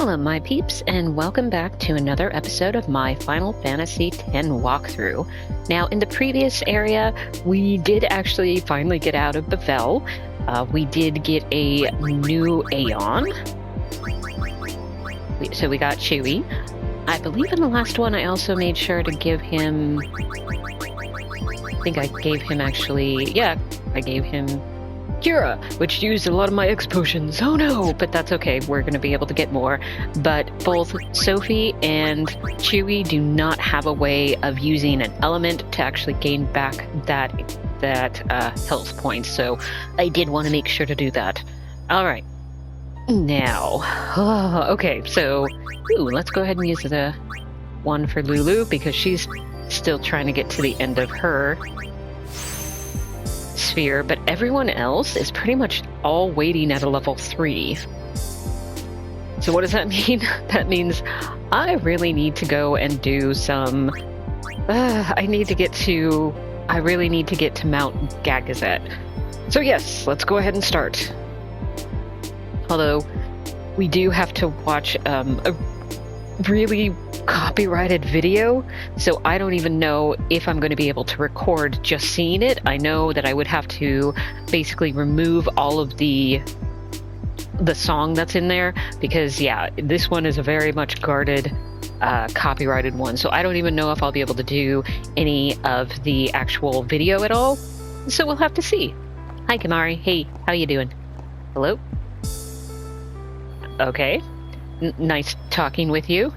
Hello, my peeps, and welcome back to another episode of my Final Fantasy X walkthrough. Now, in the previous area, we did actually finally get out of Bavel. We did get a new Aeon. So we got Chewie. I believe in the last one I also made sure to give him... I think I gave him actually... Yeah, I gave him Kira, which used a lot of my X potions. Oh no! But that's okay, we're going to be able to get more. But both Sophie and Chewie do not have a way of using an element to actually gain back that health points, so I did want to make sure to do that. Alright. Now, okay, so let's go ahead and use the one for Lulu, because she's still trying to get to the end of her sphere, but everyone else is pretty much all waiting at a level 3. So what does that mean? That means I really need to go and do some... I really need to get to Mt Gagazet. So yes, let's go ahead and start. Although, we do have to watch a really copyrighted video, so I don't even know if I'm going to be able to record just seeing it. I know that I would have to basically remove all of the song that's in there, because yeah, this one is a very much guarded copyrighted one, so I don't even know if I'll be able to do any of the actual video at all, so we'll have to see. Hi Kamari, hey, how you doing? Hello? Okay, nice talking with you.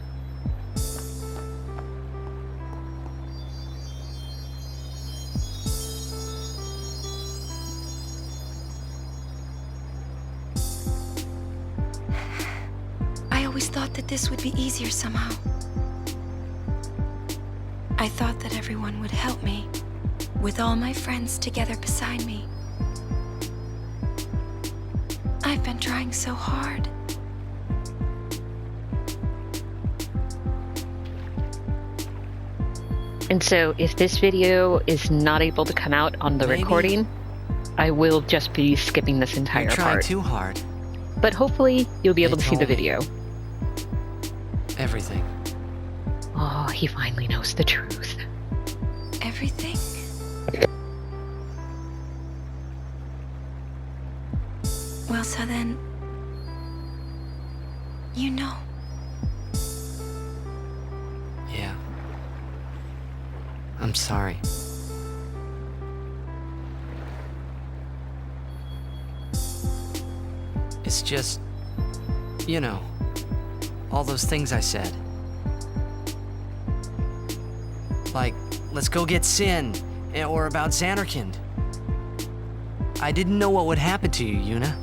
I always thought that this would be easier somehow. I thought that everyone would help me, with all my friends together beside me. I've been trying so hard. And so if this video is not able to come out on the recording, I will just be skipping this entire part. You're trying too hard. But hopefully you'll be able to see the video. Everything. Oh, he finally knows the truth. Everything? Well, so then... you know. Yeah. I'm sorry. It's just... you know, all those things I said. Like, let's go get Sin, or about Zanarkand. I didn't know what would happen to you, Yuna.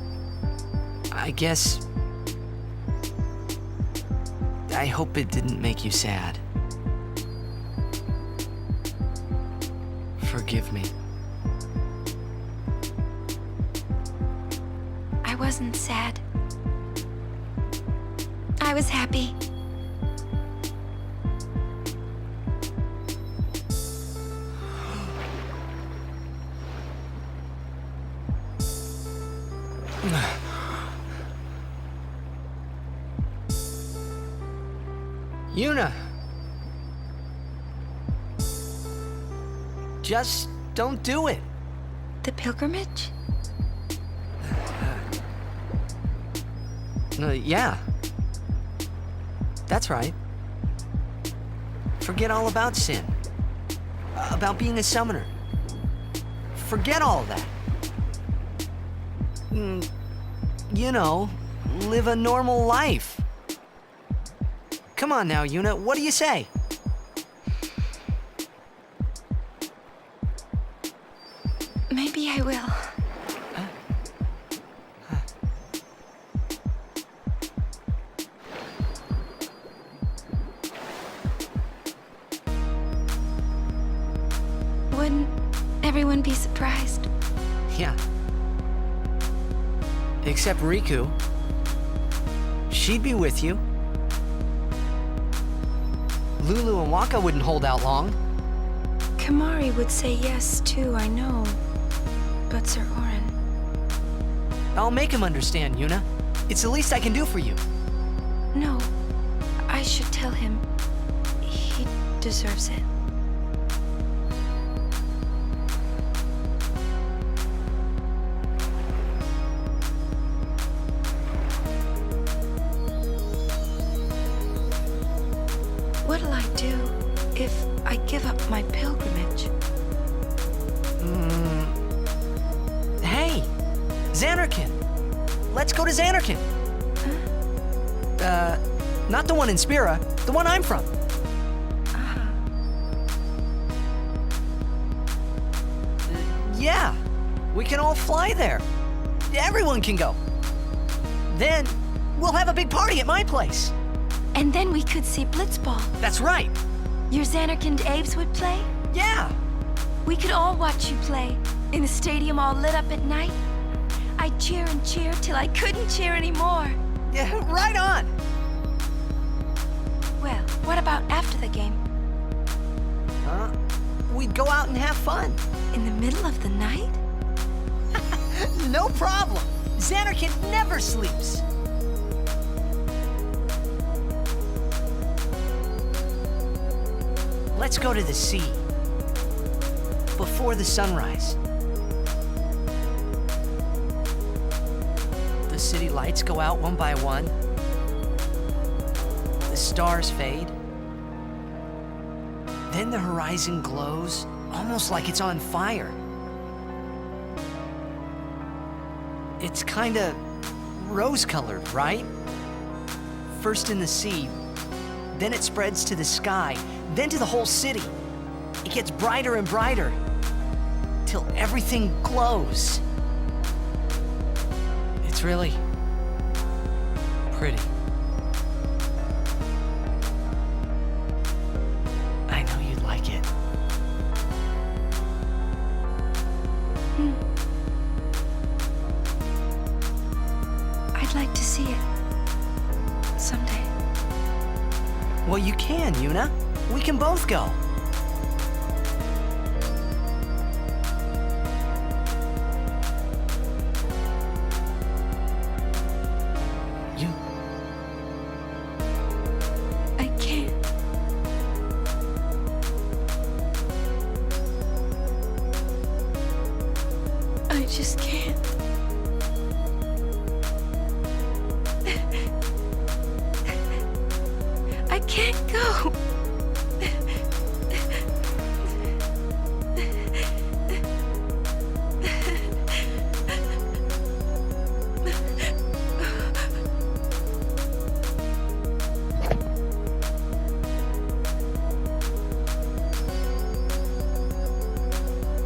I guess... I hope it didn't make you sad. Forgive me. I wasn't sad. I was happy. Yuna! Just don't do it. The pilgrimage? Yeah. That's right. Forget all about Sin. About being a summoner. Forget all of that. You know, live a normal life. Come on now, Yuna, what do you say? Maybe I will. Wouldn't everyone be surprised? Yeah. Except Riku. She'd be with you. Lulu and Waka wouldn't hold out long. Kamari would say yes, too, I know. But Sir Orin... I'll make him understand, Yuna. It's the least I can do for you. No, I should tell him. He deserves it. What'll I do if I give up my pilgrimage? Hey, Zanarkand. Let's go to Zanarkand. Huh? Not the one in Spira, the one I'm from. Yeah, we can all fly there. Everyone can go. Then, we'll have a big party at my place. And then we could see Blitzball. That's right. Your Zanarkand Aves would play? Yeah. We could all watch you play, in the stadium all lit up at night. I'd cheer and cheer till I couldn't cheer anymore. Yeah, right on. Well, what about after the game? We'd go out and have fun. In the middle of the night? No problem. Zanarkand never sleeps. Let's go to the sea. Before the sunrise. The city lights go out one by one. The stars fade. Then the horizon glows, almost like it's on fire. It's kinda rose-colored, right? First in the sea, then it spreads to the sky, then to the whole city. It gets brighter and brighter, till everything glows. It's really pretty. I know you'd like it. I'd like to see it. Someday. Well, you can, Yuna. We can both go. I can't. I just can't. I can't go.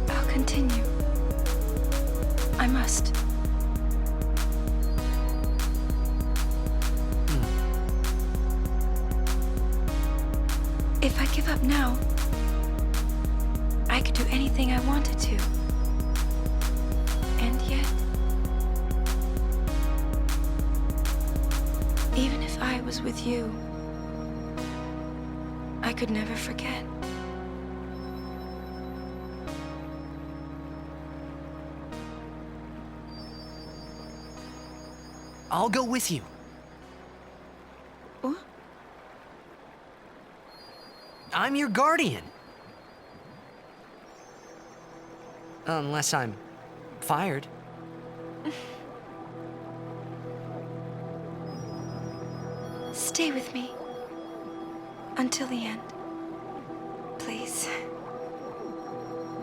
I'll continue. I must. If I give up now, I could do anything I wanted to. And yet, even if I was with you, I could never forget. I'll go with you. What? I'm your guardian. Unless I'm fired. Stay with me. Until the end. Please.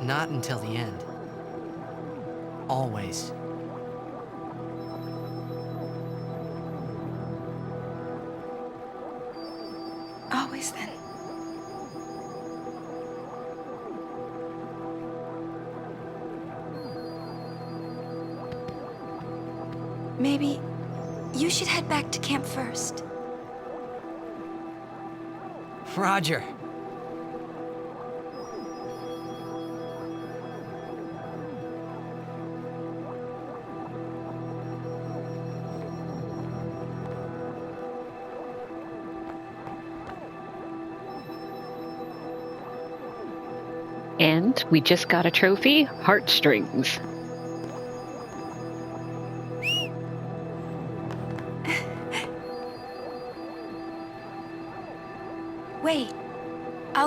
Not until the end. Always. Always then. Maybe you should head back to camp first. Roger. And we just got a trophy, Heartstrings.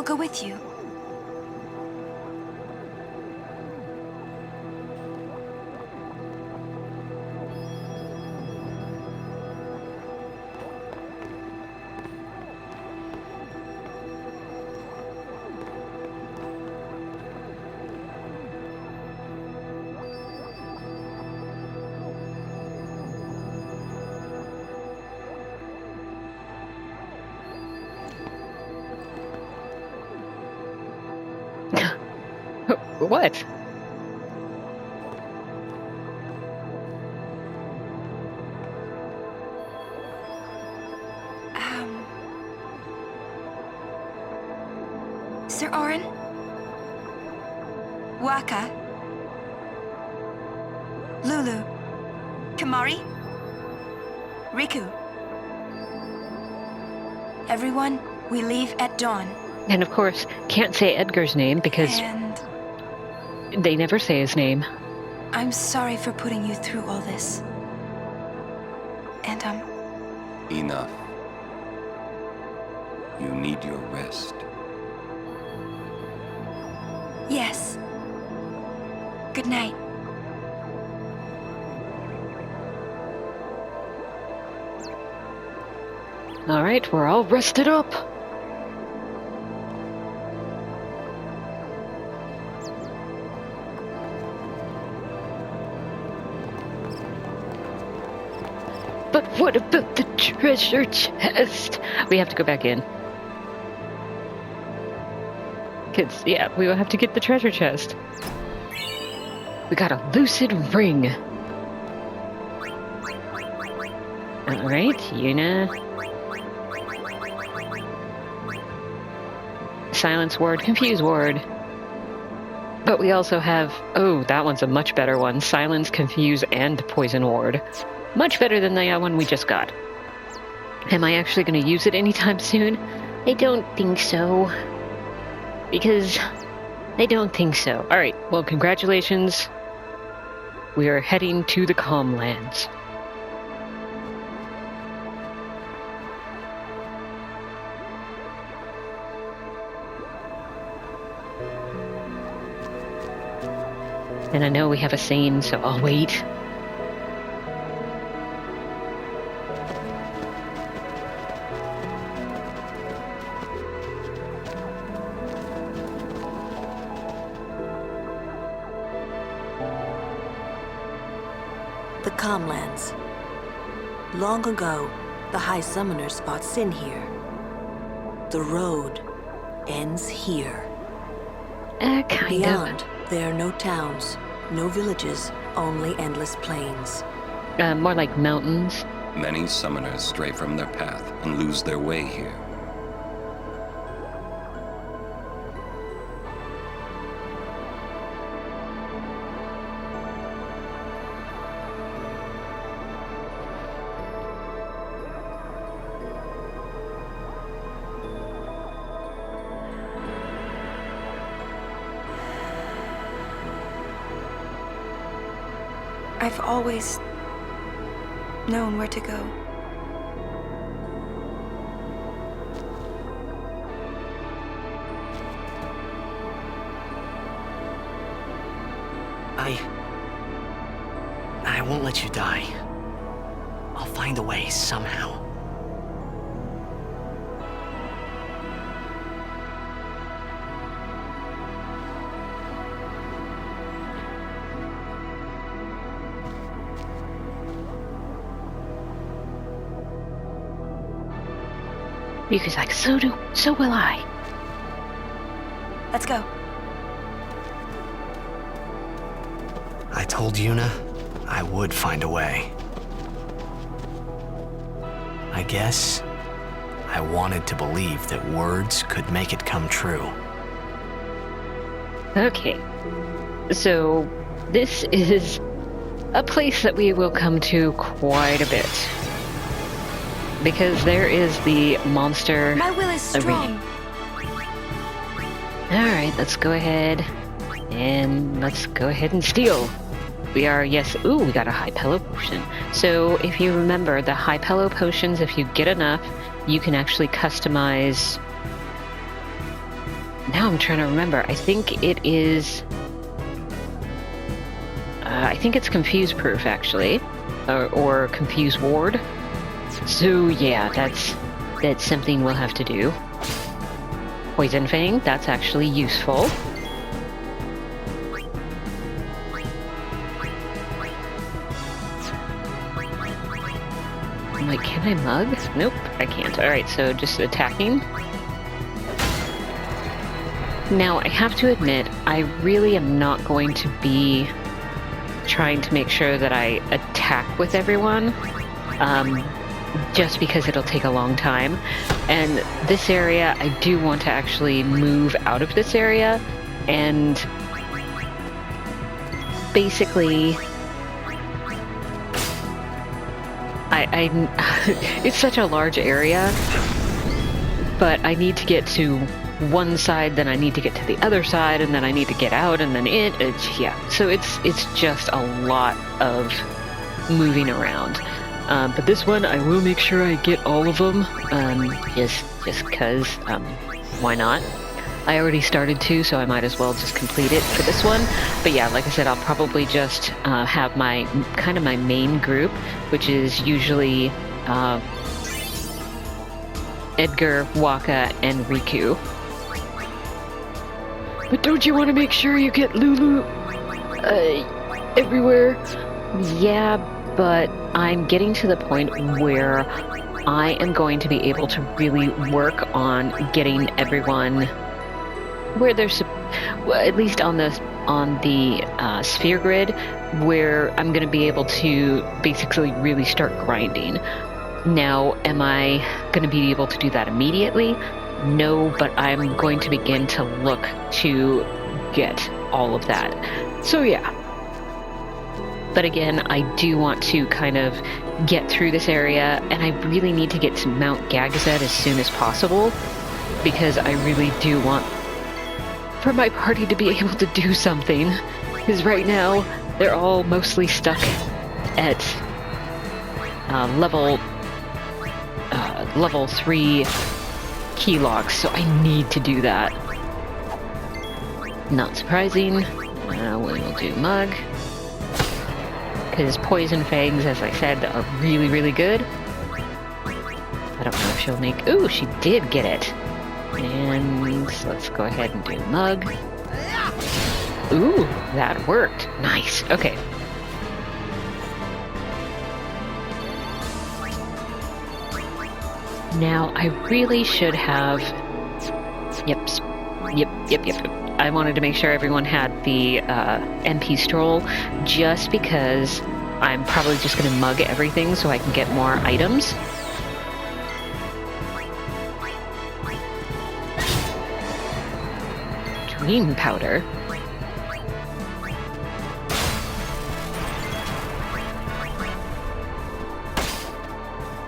I'll go with you. What? Sir Orin? Waka? Lulu? Kamari? Riku? Everyone, we leave at dawn. And of course, can't say Edgar's name because And they never say his name. I'm sorry for putting you through all this. And, Enough. You need your rest. yes. Good night. All right, we're all rested up. But what about the treasure chest? We have to go back in. Kids, yeah, we will have to get the treasure chest. We got a lucid ring. Alright, Yuna. Silence ward, confuse ward. But we also have, oh, that one's a much better one. Silence, confuse, and poison ward. Much better than the one we just got. Am I actually going to use it anytime soon? I don't think so. Because I don't think so. Alright, well, congratulations. We are heading to the Calm Lands. And I know we have a scene, so I'll wait. The Calmlands. Long ago, the High Summoners fought Sin here. The road ends here. Kind Beyond, there are no towns, no villages, only endless plains. of. More like mountains. Many summoners stray from their path and lose their way here. I've always known where to go. I won't let you die. I'll find a way somehow. Because like, so will I. Let's go. I told Yuna I would find a way. I guess I wanted to believe that words could make it come true. Okay. So, this is a place that we will come to quite a bit. Because there is the monster My will is strong. Alright, let's go ahead and steal. We are, yes, ooh, we got a high pillow potion. So if you remember, the high pillow potions, if you get enough, you can actually customize now I'm trying to remember. I think it is... I think it's Confuse Proof, actually. Or Confuse Ward. So, yeah, that's something we'll have to do. Poison Fang, that's actually useful. I'm like, can I mug? Nope, I can't. Alright, so just attacking. Now, I have to admit, I really am not going to be trying to make sure that I attack with everyone, just because it'll take a long time. And this area, I do want to actually move out of this area, and basically... it's such a large area, but I need to get to one side, then I need to get to the other side, and then I need to get out, and then yeah. So it's just a lot of moving around. But this one, I will make sure I get all of them, just because, why not? I already started to, so I might as well just complete it for this one. But yeah, like I said, I'll probably just have my main group, which is usually Edgar, Waka, and Riku. But don't you want to make sure you get Lulu everywhere? Yeah, but I'm getting to the point where I am going to be able to really work on getting everyone where there's, well, at least on the sphere grid, where I'm going to be able to basically really start grinding. Now, am I going to be able to do that immediately? No, but I'm going to begin to look to get all of that. So yeah. But again, I do want to kind of get through this area, and I really need to get to Mt Gagazet as soon as possible, because I really do want for my party to be able to do something, because right now they're all mostly stuck at level 3 key locks, so I need to do that. Not surprising. We'll do Mug, because Poison Fangs, as I said, are really, really good. I don't know if she'll make... Ooh, she did get it. And let's go ahead and do Mug. Ooh, that worked. Nice. Okay. Now, I really should have... Yep. I wanted to make sure everyone had the MP Stroll, just because I'm probably just going to mug everything so I can get more items. Dream Powder?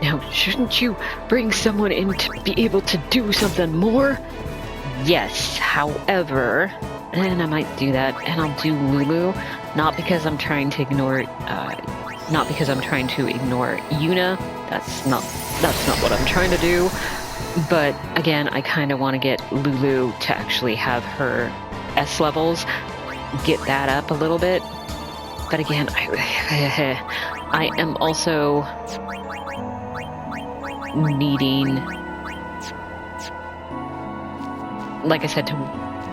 Now, shouldn't you bring someone in to be able to do something more? Yes, however, and I might do that, and I'll do Lulu, not because I'm trying to ignore, Yuna. That's not what I'm trying to do. But again, I kind of want to get Lulu to actually have her S levels, get that up a little bit. But again, I am also needing, like I said,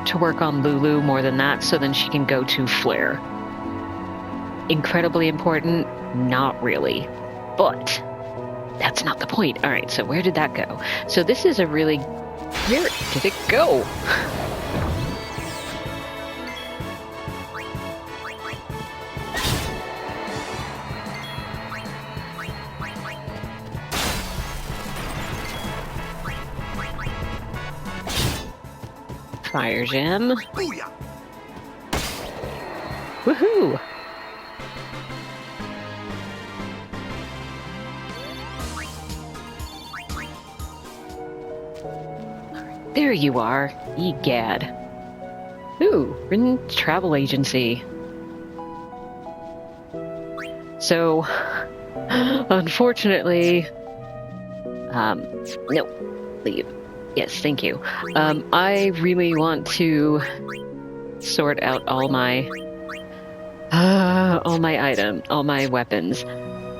to work on Lulu more than that, so then she can go to Flare. Incredibly important? Not really. But that's not the point. Alright, so where did that go? So this is a really... Where did it go? Fire Gem. Booyah! Woohoo! There you are, egad. Ooh, Rin Travel Agency. So, unfortunately, no, leave. Yes, thank you. I really want to sort out all my weapons.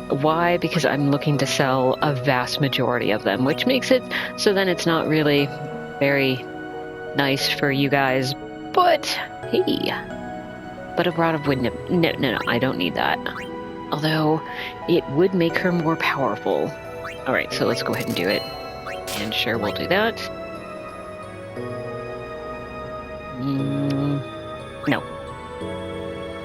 Why? Because I'm looking to sell a vast majority of them, which makes it so then it's not really very nice for you guys. But hey, but a rod of wind. No, I don't need that. Although it would make her more powerful. All right, so let's go ahead and do it. And sure, we'll do that. No.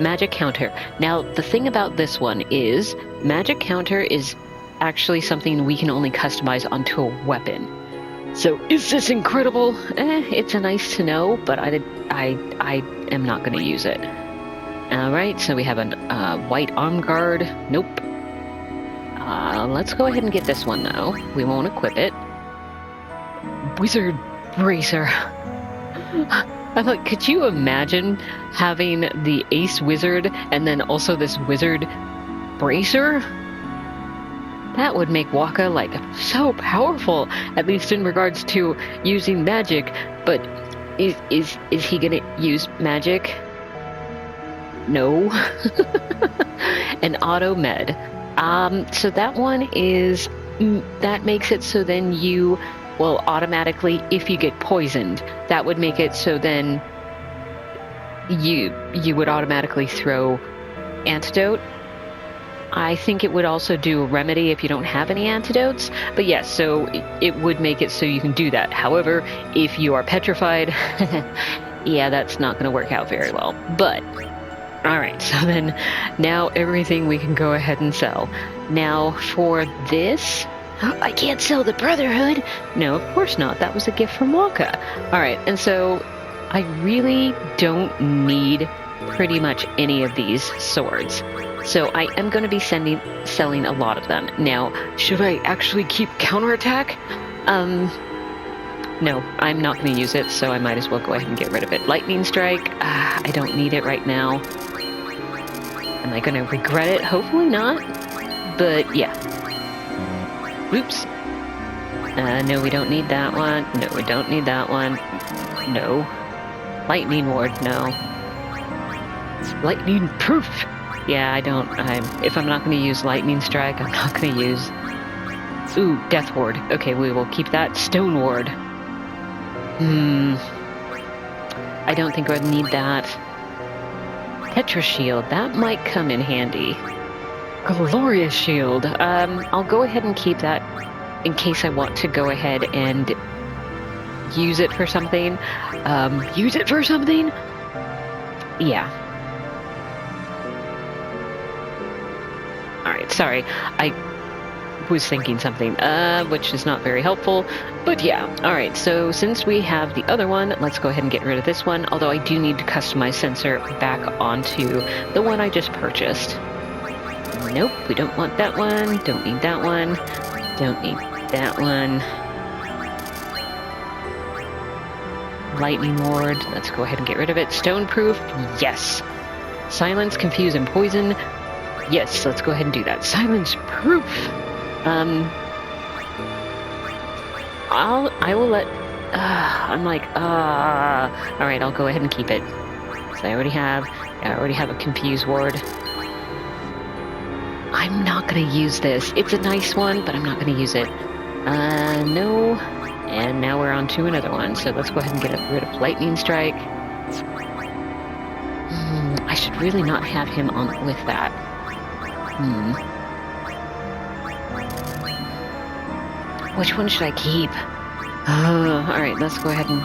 Magic counter. Now, the thing about this one is, magic counter is actually something we can only customize onto a weapon. So, is this incredible? It's a nice to know, but I am not going to use it. Alright, so we have a white arm guard. Nope. Let's go ahead and get this one, though. We won't equip it. Wizard Bracer. I'm like, could you imagine having the Ace Wizard and then also this Wizard Bracer? That would make Waka, like, so powerful, at least in regards to using magic. But is he gonna use magic? No. An auto med. So that one is, that makes it so then you will automatically, if you get poisoned, that would make it so then you would automatically throw antidote. I think it would also do a remedy if you don't have any antidotes. But yes, so it would make it so you can do that. However, if you are petrified, yeah, that's not going to work out very well. But, alright, so then now everything we can go ahead and sell. Now for this, I can't sell the Brotherhood. No, of course not. That was a gift from Waka. Alright, and so I really don't need pretty much any of these swords. So I am going to be selling a lot of them. Now, should I actually keep counterattack? No, I'm not going to use it, so I might as well go ahead and get rid of it. Lightning Strike, I don't need it right now. Am I going to regret it? Hopefully not. But yeah. Oops. No, we don't need that one. No, we don't need that one. No. Lightning Ward, no. Lightning Proof! Yeah, if I'm not going to use Lightning Strike, I'm not going to use... Ooh, Death Ward. Okay, we will keep that. Stone Ward. I don't think I would need that. Petra Shield, that might come in handy. Glorious Shield. I'll go ahead and keep that in case I want to go ahead and use it for something. Use it for something? Yeah. Alright, sorry. I was thinking something, which is not very helpful. But yeah, alright, so since we have the other one, let's go ahead and get rid of this one. Although I do need to customize sensor back onto the one I just purchased. Nope, we don't want that one. Don't need that one. Don't need that one. Lightning Ward. Let's go ahead and get rid of it. Stone Proof. Yes. Silence, Confuse, and Poison. Yes, let's go ahead and do that. Silence Proof. I will let... I'm like, alright, I'll go ahead and keep it. So I already have a Confuse Ward. I'm not going to use this. It's a nice one, but I'm not going to use it. No. And now we're on to another one. So let's go ahead and get rid of Lightning Strike. I should really not have him on with that. Which one should I keep? Alright, let's go ahead and...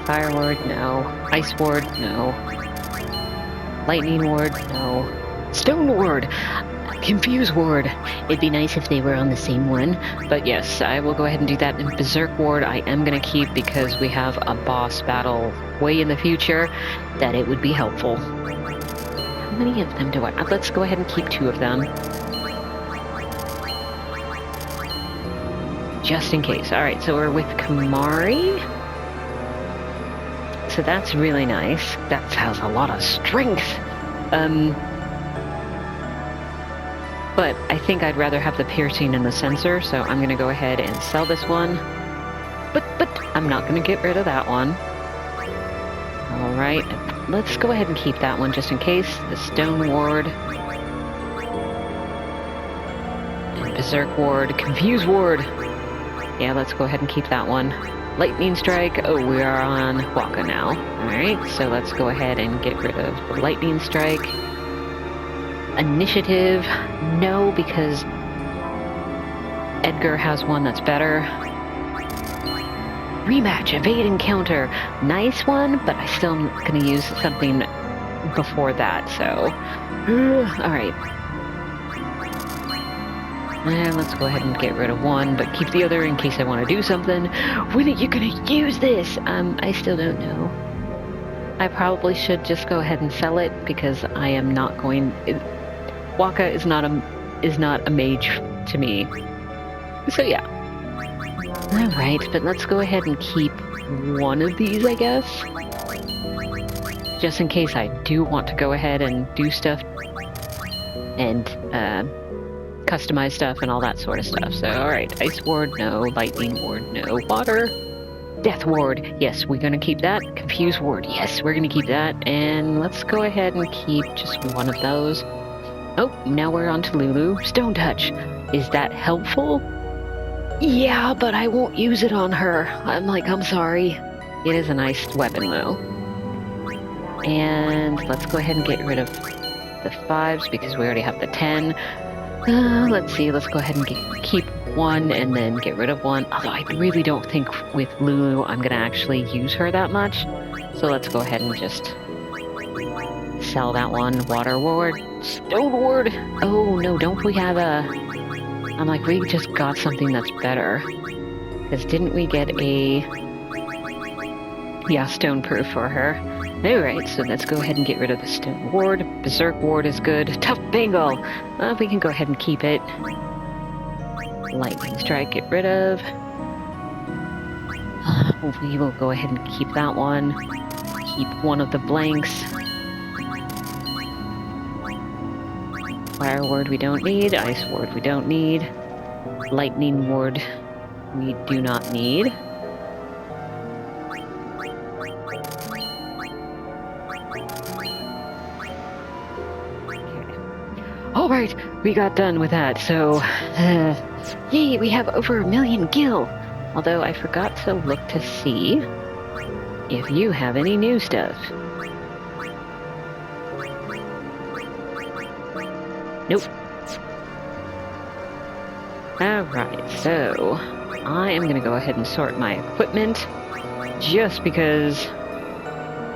Fire Ward, no. Ice Ward, no. Lightning Ward, no. Stone Ward! Confuse Ward! It'd be nice if they were on the same one. But yes, I will go ahead and do that. And Berserk Ward I am going to keep because we have a boss battle way in the future that it would be helpful. How many of them do I... Let's go ahead and keep 2 of them. Just in case. Alright, so we're with Kamari. so that's really nice. That has a lot of strength. But I think I'd rather have the piercing and the sensor, so I'm gonna go ahead and sell this one. But I'm not gonna get rid of that one. Alright, let's go ahead and keep that one just in case. The Stone Ward. And Berserk Ward. Confuse Ward! Yeah, let's go ahead and keep that one. Lightning Strike. Oh, we are on Waka now. Alright, so let's go ahead and get rid of the Lightning Strike. Initiative. No, because Edgar has one that's better. Rematch, evade encounter. Nice one, but I still am going to use something before that, so... Alright. And let's go ahead and get rid of one, but keep the other in case I want to do something. When are you going to use this? I still don't know. I probably should just go ahead and sell it, because I am not going... Waka is not a mage to me. So yeah. Alright, but let's go ahead and keep one of these, I guess. Just in case I do want to go ahead and do stuff and customize stuff and all that sort of stuff. So, alright, Ice Ward, no. Lightning Ward, no. Water. Death Ward, yes, we're gonna keep that. Confuse Ward, yes, we're gonna keep that. And let's go ahead and keep just one of those. Oh, now we're on to Lulu. Stone Touch. Is that helpful? Yeah, but I won't use it on her. I'm sorry. It is a nice weapon, though. And let's go ahead and get rid of the 5s because we already have the 10. Let's see, let's go ahead and keep one and then get rid of one. Although I really don't think with Lulu I'm going to actually use her that much. So let's go ahead and just sell that one. Water Ward. Stone Ward. Oh, no, don't we have a... I'm like, we just got something that's better. Because didn't we get a... Yeah, Stone Proof for her. Alright, so let's go ahead and get rid of the Stone Ward. Berserk Ward is good. Tough Bengal! We can go ahead and keep it. Lightning Strike, get rid of. We will go ahead and keep that one. Keep one of the blanks. Fire Ward we don't need. Ice Ward we don't need. Lightning Ward we do not need. Alright, we got done with that, so... yay, we have over 1 million gil! Although I forgot to look to see if you have any new stuff. Nope. Alright, so... I am gonna go ahead and sort my equipment, just because...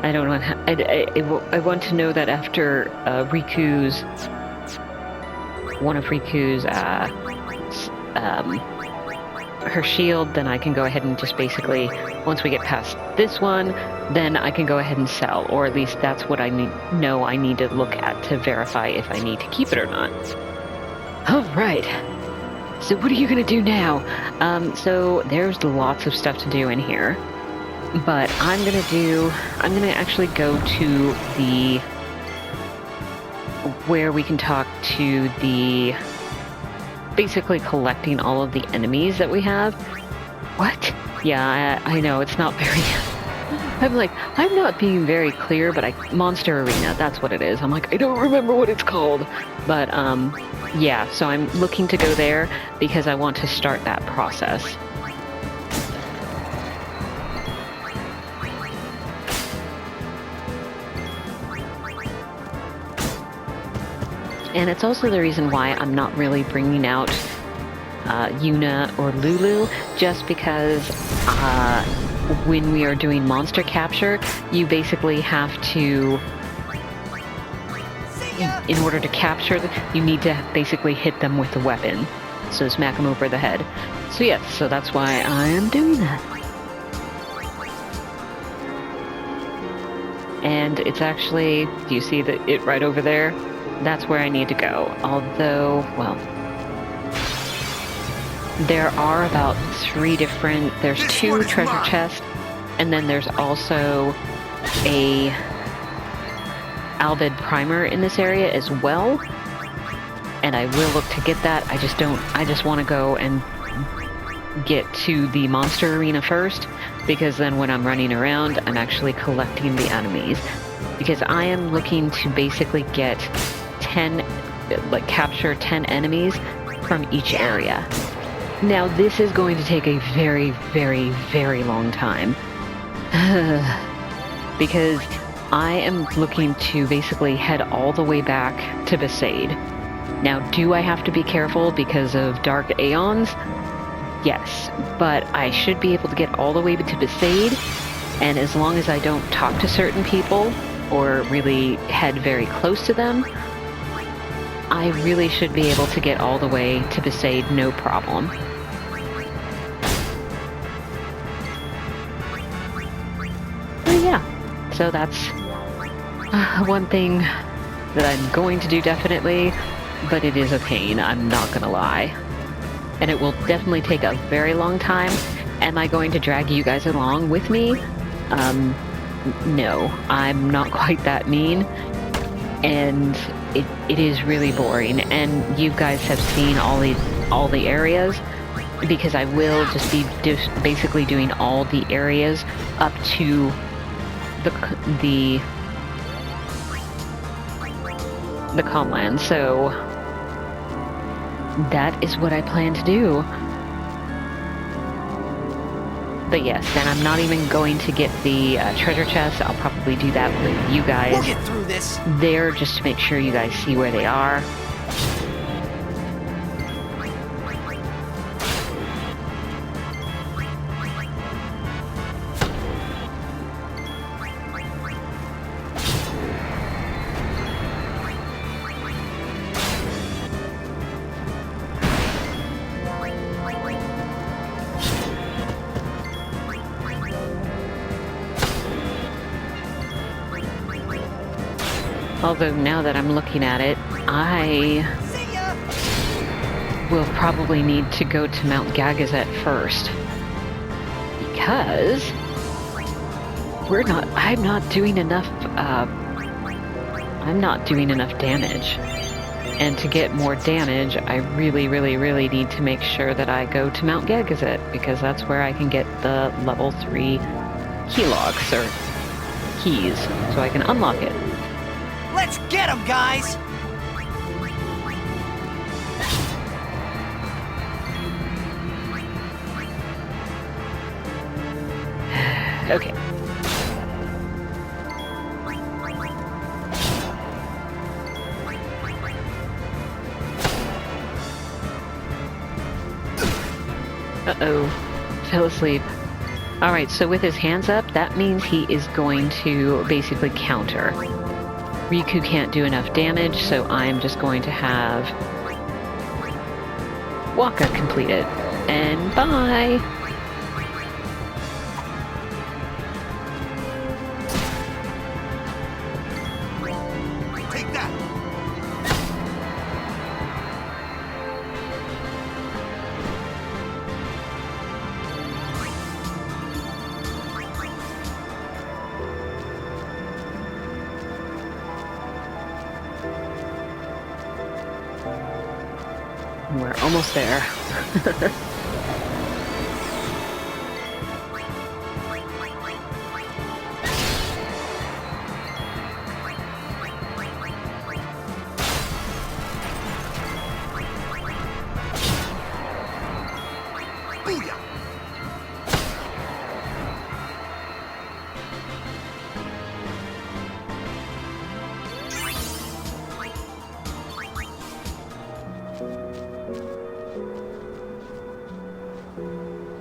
I don't want... I want to know that after Riku's... one of Riku's, her shield, then I can go ahead and just basically, once we get past this one, then I can go ahead and sell, or at least that's what I know I need to look at to verify if I need to keep it or not. Alright, so what are you gonna do now? So there's lots of stuff to do in here, but I'm gonna actually go to the where we can talk to the... basically collecting all of the enemies that we have. What? Yeah, I know, it's not very... I'm not being very clear, but Monster Arena, that's what it is. I'm like, I don't remember what it's called. But, yeah, so I'm looking to go there because I want to start that process. And it's also the reason why I'm not really bringing out Yuna or Lulu, just because when we are doing monster capture, you basically have to, in order to capture them, you need to basically hit them with a weapon. So smack them over the head. So yes, so that's why I am doing that. And it's actually, do you see it right over there? That's where I need to go. Although, well, there are about 3 different... There's 2 treasure chests, and then there's also a Albed primer in this area as well, and I will look to get that. I just want to go and get to the monster arena first, because then when I'm running around, I'm actually collecting the enemies, because I am looking to basically get capture 10 enemies from each area. Now, this is going to take a very, very, very long time, because I am looking to basically head all the way back to Besaid. Now, do I have to be careful because of Dark Aeons? Yes, but I should be able to get all the way to Besaid, and as long as I don't talk to certain people or really head very close to them, I really should be able to get all the way to Besaid, no problem. But yeah, so that's one thing that I'm going to do definitely, but it is a pain, I'm not gonna lie. And it will definitely take a very long time. Am I going to drag you guys along with me? No, I'm not quite that mean. And it is really boring. And you guys have seen all the areas, because I will just be basically doing all the areas up to the Calmland. So that is what I plan to do. But yes, and I'm not even going to get the treasure chest. I'll probably do that with you guys. We'll get through this. There, just to make sure you guys see where they are. Although now that I'm looking at it, I will probably need to go to Mt Gagazet first, because I'm not doing enough damage. And to get more damage, I really, really, really need to make sure that I go to Mt Gagazet, because that's where I can get the level 3 key locks, or keys, so I can unlock it. Let's get him, guys! Okay. Uh-oh. Fell asleep. Alright, so with his hands up, that means he is going to basically counter. Riku can't do enough damage, so I'm just going to have Waka completed. And bye! Take that! We're almost there. Booyah!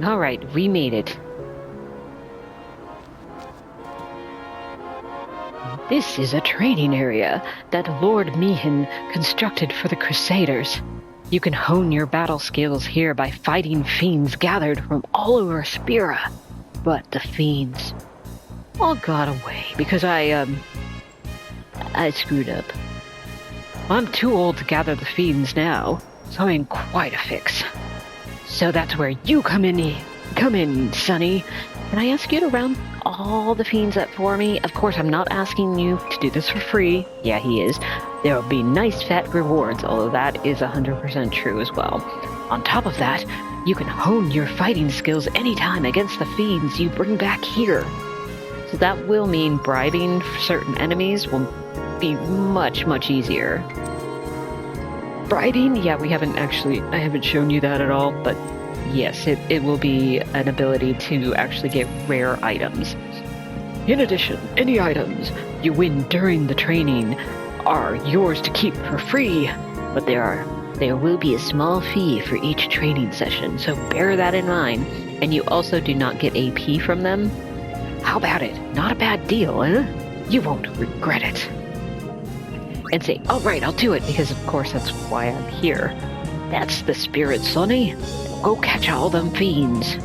Alright, we made it. This is a training area that Lord Mihin constructed for the Crusaders. You can hone your battle skills here by fighting fiends gathered from all over Spira. But the fiends all got away because I screwed up. I'm too old to gather the fiends now, so I'm in quite a fix. So that's where you come in, Sonny. Can I ask you to round all the fiends up for me? Of course, I'm not asking you to do this for free. Yeah, he is. There will be nice fat rewards, although that is 100% true as well. On top of that, you can hone your fighting skills anytime against the fiends you bring back here. So that will mean bribing certain enemies will be much, much easier. Bribing? Yeah, I haven't shown you that at all, but yes, it will be an ability to actually get rare items. In addition, any items you win during the training are yours to keep for free, but there will be a small fee for each training session, so bear that in mind. And you also do not get AP from them. How about it? Not a bad deal, eh? You won't regret it. And say, all right, I'll do it, because of course that's why I'm here. That's the spirit, Sonny. Go catch all them fiends.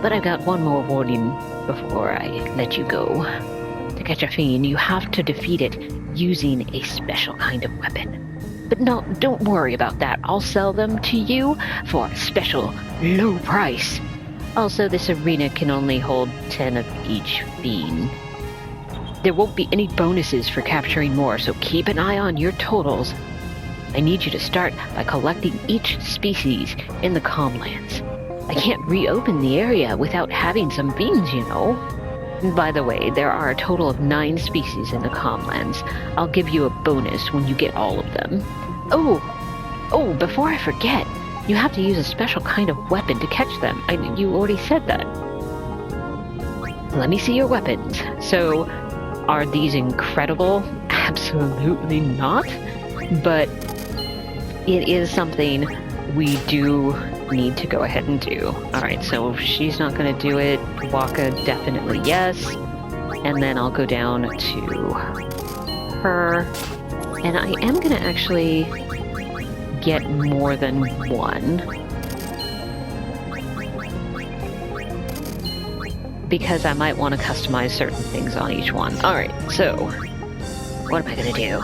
But I've got one more warning before I let you go. To catch a fiend, you have to defeat it using a special kind of weapon. But no, don't worry about that. I'll sell them to you for a special low price. Also, this arena can only hold 10 of each fiend. There won't be any bonuses for capturing more, so keep an eye on your totals. I need you to start by collecting each species in the Calmlands. I can't reopen the area without having some fiends, you know. By the way, there are a total of 9 species in the Calmlands. I'll give you a bonus when you get all of them. Oh, before I forget, you have to use a special kind of weapon to catch them. You already said that. Let me see your weapons. So, are these incredible? Absolutely not. But it is something we do need to go ahead and do. Alright, so if she's not going to do it, Waka definitely yes. And then I'll go down to her. And I am going to actually get more than one. Because I might want to customize certain things on each one. Alright, so what am I going to do?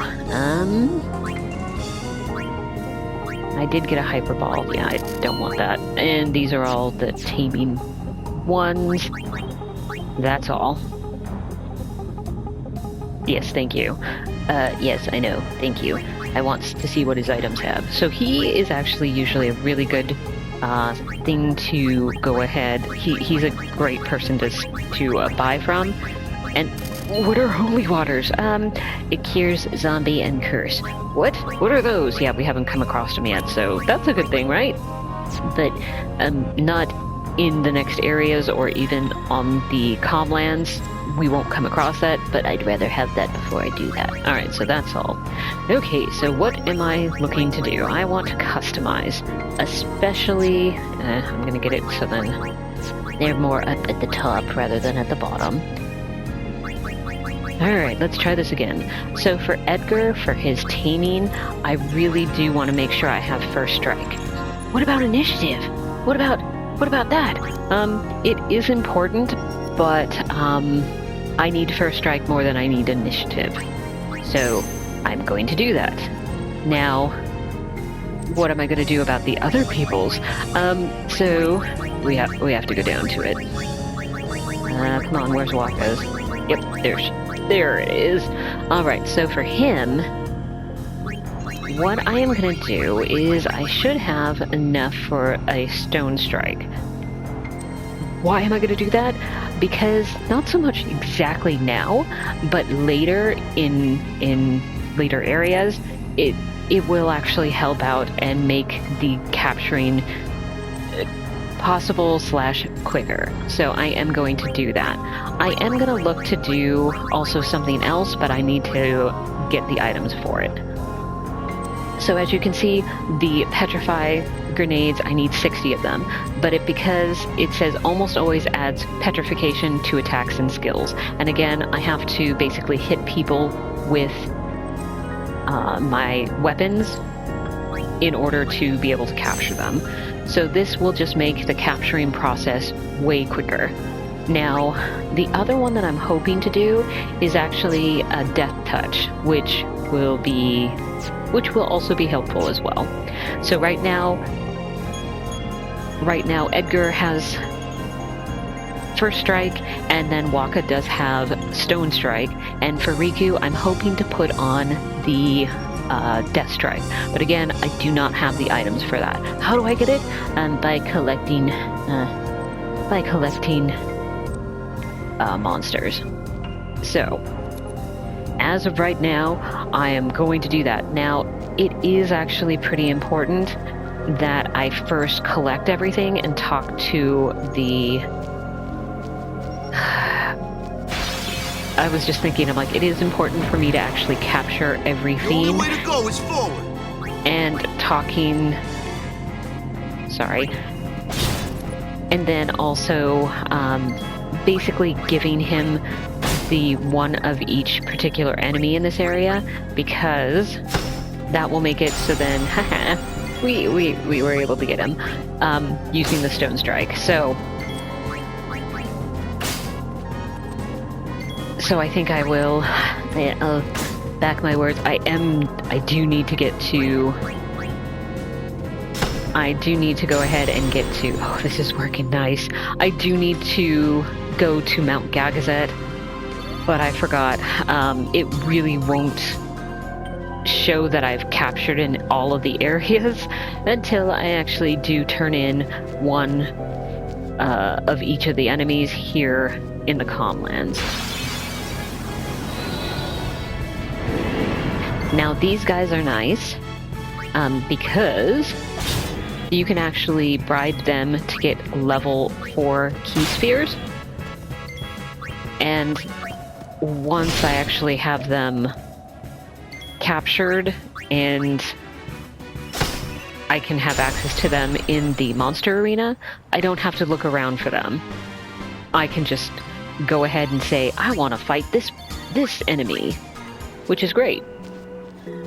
I did get a hyper ball. Yeah, I don't want that. And these are all the taming ones. That's all. Yes, thank you. Yes, I know. Thank you. I want to see what his items have. So he is actually usually a really good thing to go ahead. He's a great person to buy from. And what are holy waters? It cures zombie and curse. What? What are those? Yeah, we haven't come across them yet, so that's a good thing, right? But not in the next areas or even on the Calmlands. We won't come across that, but I'd rather have that before I do that. Alright, so that's all. Okay, so what am I looking to do? I want to customize, especially... I'm gonna get it so then they're more up at the top rather than at the bottom. Alright, let's try this again. So for Edgar, for his taming, I really do want to make sure I have first strike. What about initiative? What about that? It is important, but I need first strike more than I need initiative. So I'm going to do that. Now, what am I going to do about the other people's? So we have to go down to it. Come on, where's Waka's? Yep, there it is. Alright, so for him, what I am going to do is I should have enough for a stone strike. Why am I going to do that? Because not so much exactly now, but later in later areas, it will actually help out and make the capturing possible / quicker. So I am going to do that. I am going to look to do also something else, but I need to get the items for it. So as you can see, the petrify grenades, I need 60 of them, but because it says almost always adds petrification to attacks and skills. And again, I have to basically hit people with my weapons in order to be able to capture them. So this will just make the capturing process way quicker. Now, the other one that I'm hoping to do is actually a death touch, which will also be helpful as well. So right now Edgar has First Strike, and then Waka does have Stone Strike. And for Riku, I'm hoping to put on the Death Strike. But again, I do not have the items for that. How do I get it? By collecting monsters. So, as of right now, I am going to do that. Now, it is actually pretty important that I first collect everything and talk to the... I was just thinking, I'm like, it is important for me to actually capture every fiend. The only way to go is forward. And talking... Sorry. And then also, basically giving him the one of each particular enemy in this area, because that will make it so then, haha, we were able to get him using the Stone Strike. So I think I will back my words. I do need to go ahead and get to, oh, this is working nice. I do need to go to Mt Gagazet, but I forgot. It really won't show that I've captured in all of the areas until I actually do turn in one of each of the enemies here in the Calmlands. Now these guys are nice because you can actually bribe them to get level 4 key spheres. And once I actually have them captured and I can have access to them in the monster arena, I don't have to look around for them. I can just go ahead and say, I want to fight this enemy, which is great.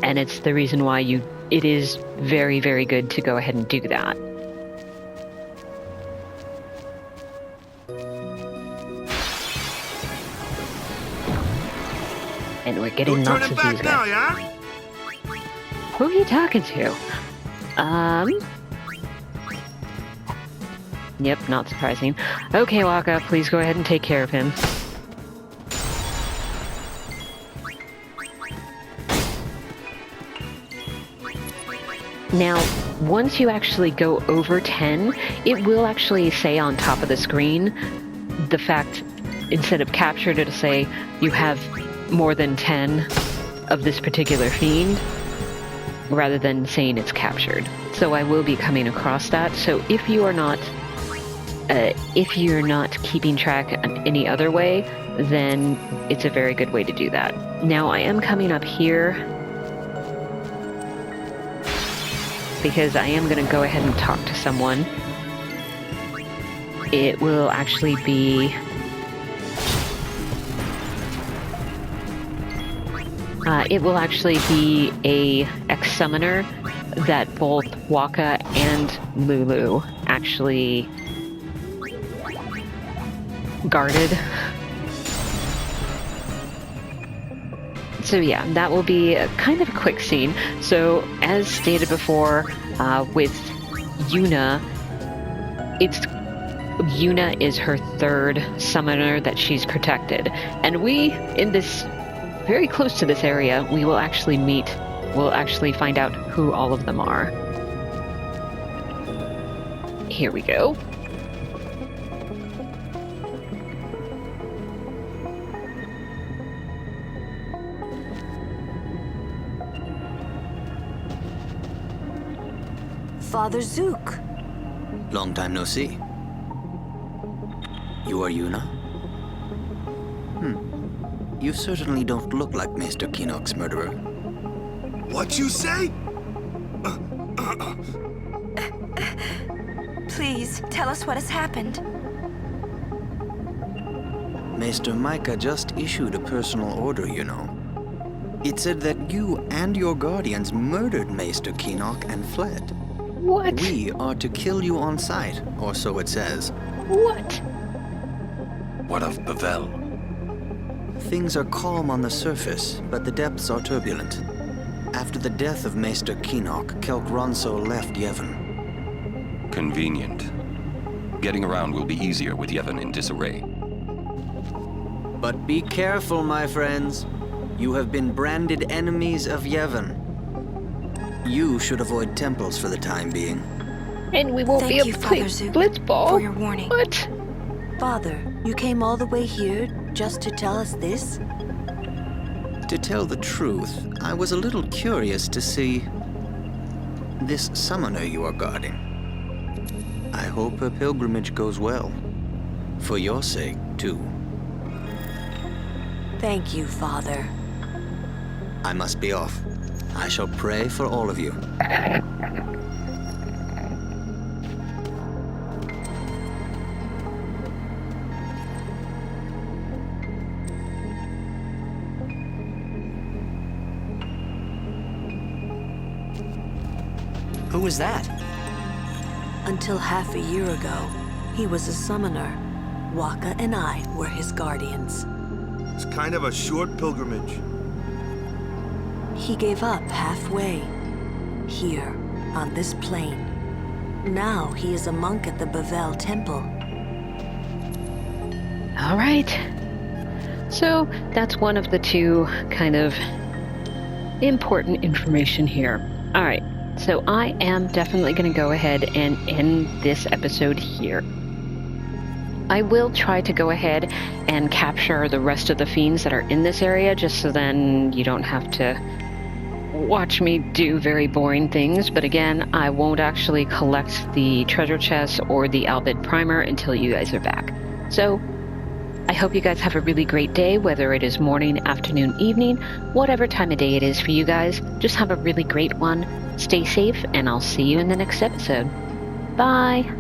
And it's the reason why it is very, very good to go ahead and do that. And we're getting lots of these guys. Yeah? Who are you talking to? Yep, not surprising. Okay, Waka, please go ahead and take care of him. Now, once you actually go over 10, it will actually say on top of the screen the fact, instead of captured, it'll say you have more than 10 of this particular fiend, rather than saying it's captured. So I will be coming across that. So if you're not keeping track any other way, then it's a very good way to do that. Now I am coming up here because I am going to go ahead and talk to someone. It will actually be a ex-summoner that both Waka and Lulu actually guarded. So yeah, that will be kind of a quick scene. So as stated before, with Yuna, Yuna is her third summoner that she's protected. And we, in this, very close to this area, we will actually we'll actually find out who all of them are. Here we go. Father Zook. Long time no see. You are Yuna? You certainly don't look like Mr. Kinok's murderer. What you say? Please, tell us what has happened. Maester Micah just issued a personal order, you know. It said that you and your guardians murdered Maester Kinok and fled. What? We are to kill you on sight, or so it says. What? What of Pavel? Things are calm on the surface, but the depths are turbulent. After the death of Maester Kinok, Kelk Ronso left Yevon. Convenient. Getting around will be easier with Yevon in disarray. But be careful, my friends. You have been branded enemies of Yevon. You should avoid temples for the time being. And we won't Thank be able you, to Father play Zuko, Blitzball. for your warning. What? Father, you came all the way here just to tell us this? To tell the truth, I was a little curious to see this summoner you are guarding. I hope her pilgrimage goes well. For your sake, too. Thank you, Father. I must be off. I shall pray for all of you. Who was that? Until half a year ago, he was a summoner. Waka and I were his guardians. It's kind of a short pilgrimage. He gave up halfway, here, on this plane. Now he is a monk at the Bavel Temple. All right. So that's one of the two kind of important information here. All right. So I am definitely going to go ahead and end this episode here. I will try to go ahead and capture the rest of the fiends that are in this area, just so then you don't have to watch me do very boring things. But again, I won't actually collect the treasure chest or the Albid primer until you guys are back. So I hope you guys have a really great day, whether it is morning, afternoon, evening, whatever time of day it is for you guys. Just have a really great one. Stay safe, and I'll see you in the next episode. Bye!